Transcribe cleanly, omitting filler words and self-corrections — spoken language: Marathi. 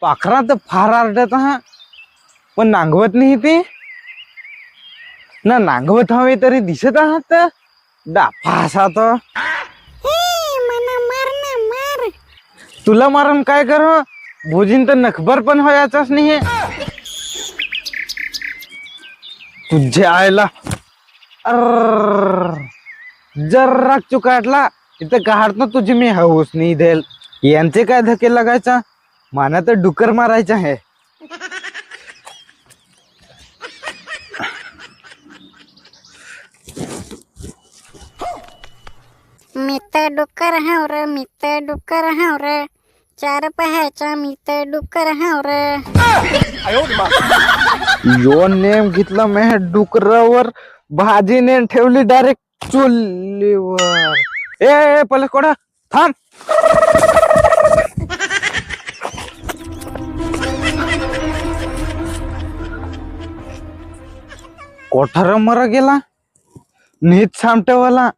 पाखरा तर फार आरडत हा, पण नांगवत नाही ते ना. नांगवत हवे तरी दिसत आहात डाफा असा तर. मला मार ना मार. तुला मारून काय कर, भोजीन तर नखबर पण व्हायचाच नाही. तुझ्या आयला जरा चुकाटला इथं काढतो तुझी मी हौस नाही देल. यांचे काय धके लागायचा, माना तर डुकर मारायचा आहे. मी तर डुक्कर हाव र, मी तर डुक्कर हाव र. चार पायाचा मी तर डुक्कर हाव र. यो नेम घेतला मी डुकरावर, भाजी नेम ठेवली डायरेक्ट चुलीवर. ए पहिले कोडा थांब. कोठार मरा गेला नीट सामटवाला.